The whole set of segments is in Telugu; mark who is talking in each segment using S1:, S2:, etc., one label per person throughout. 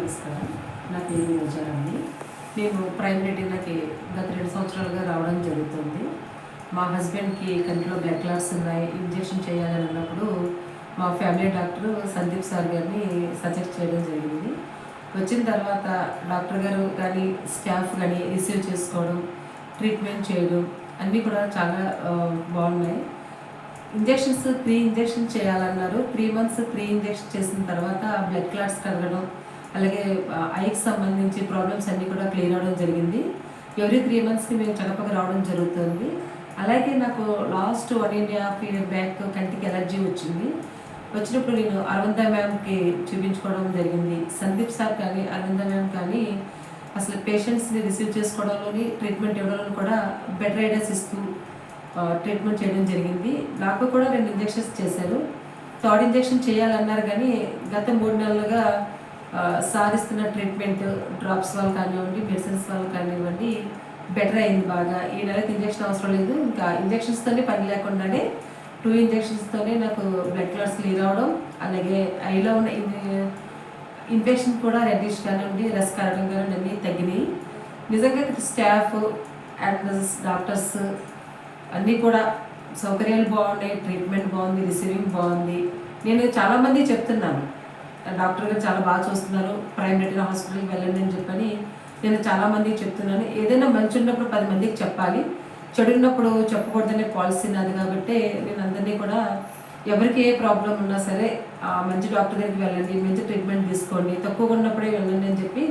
S1: నమస్కారం. నా పేరు రోజారాణి. నేను ప్రైమరీ రెటీనాకి గత 2 సంవత్సరాలుగా రావడం జరుగుతుంది. మా హస్బెండ్‌కి కంటిలో బ్లడ్ క్లాట్స్ ఉన్నాయి, ఇంజెక్షన్ చేయాలని అన్నప్పుడు మా ఫ్యామిలీ డాక్టర్ సందీప్ సార్ గారిని సజెస్ట్ చేయడం జరిగింది. వచ్చిన తర్వాత డాక్టర్ గారు కానీ, స్టాఫ్ కానీ రిసీవ్ చేసుకోవడం, ట్రీట్మెంట్ చేయడం అన్నీ కూడా చాలా బాగున్నాయి. ఇంజెక్షన్స్ 3 ఇంజెక్షన్ చేయాలన్నారు. 3 మంత్స్ 3 ఇంజెక్షన్ చేసిన తర్వాత బ్లడ్ క్లాట్స్ కలగడం, అలాగే ఐకి సంబంధించి ప్రాబ్లమ్స్ అన్నీ కూడా క్లియర్ అవ్వడం జరిగింది. ఎవ్రీ 3 మంత్స్కి మేము చెకప్కి రావడం జరుగుతుంది. అలాగే నాకు లాస్ట్ 1.5 ఇయర్ బ్యాక్ కంటికి ఎలర్జీ వచ్చింది. వచ్చినప్పుడు నేను అరవింద మ్యామ్కి చూపించుకోవడం జరిగింది. సందీప్ సార్ కానీ, అరవింద మ్యామ్ కానీ అసలు పేషెంట్స్ని రిసీవ్ చేసుకోవడంలోని, ట్రీట్మెంట్ ఇవ్వడంలో కూడా బెటర్ ఐడియాస్ ఇస్తూ ట్రీట్మెంట్ చేయడం జరిగింది. నాకు కూడా 2 ఇంజెక్షన్స్ చేశారు. థర్డ్ ఇంజెక్షన్ చేయాలన్నారు కానీ గత 3 నెలలుగా సార్ ఇస్తున్న ట్రీట్మెంట్ డ్రాప్స్ వల్ల కానివ్వండి, మెడిసిన్స్ వల్ల కానివ్వండి బెటర్ అయింది బాగా. ఈ నెలకి ఇంజెక్షన్ అవసరం లేదు, ఇంకా ఇంజెక్షన్స్తోనే పని లేకుండానే 2 ఇంజెక్షన్స్తోనే నాకు బ్లడ్ క్లాట్స్ క్లియర్ అవ్వడం, అలాగే ఐలో ఉన్న ఇన్ఫెక్షన్ కూడా రెడ్డిష్ కానివ్వండి, రస్ కారడం కానివ్వండి అన్నీ తగ్గినాయి. నిజంగా స్టాఫ్ అండ్ డాక్టర్స్ అన్నీ కూడా సౌకర్యాలు బాగున్నాయి, ట్రీట్మెంట్ బాగుంది, రిసీవింగ్ బాగుంది. నేను చాలామంది చెప్తున్నాను, డాక్టర్ గారు చాలా బాగా చూస్తున్నారు, ప్రైమ్ రెటీనా హాస్పిటల్కి వెళ్ళండి అని చెప్పని నేను చాలామందికి చెప్తున్నాను. ఏదైనా మంచి ఉన్నప్పుడు 10 మందికి చెప్పాలి, చెడు ఉన్నప్పుడు చెప్పకూడదనే పాలసీ నాది. కాబట్టి నేను అందరినీ కూడా ఎవరికి ఏ ప్రాబ్లం ఉన్నా సరే మంచి డాక్టర్ దగ్గరికి వెళ్ళండి, మంచి ట్రీట్మెంట్ తీసుకోండి, తక్కువగా ఉన్నప్పుడే వెళ్ళండి అని చెప్పి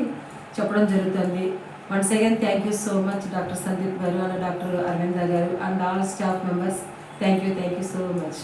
S1: చెప్పడం జరుగుతుంది. Once again, thank you so much, Dr. Sandeep Garu and Dr. Arvinda Garu and all staff members. Thank you so much.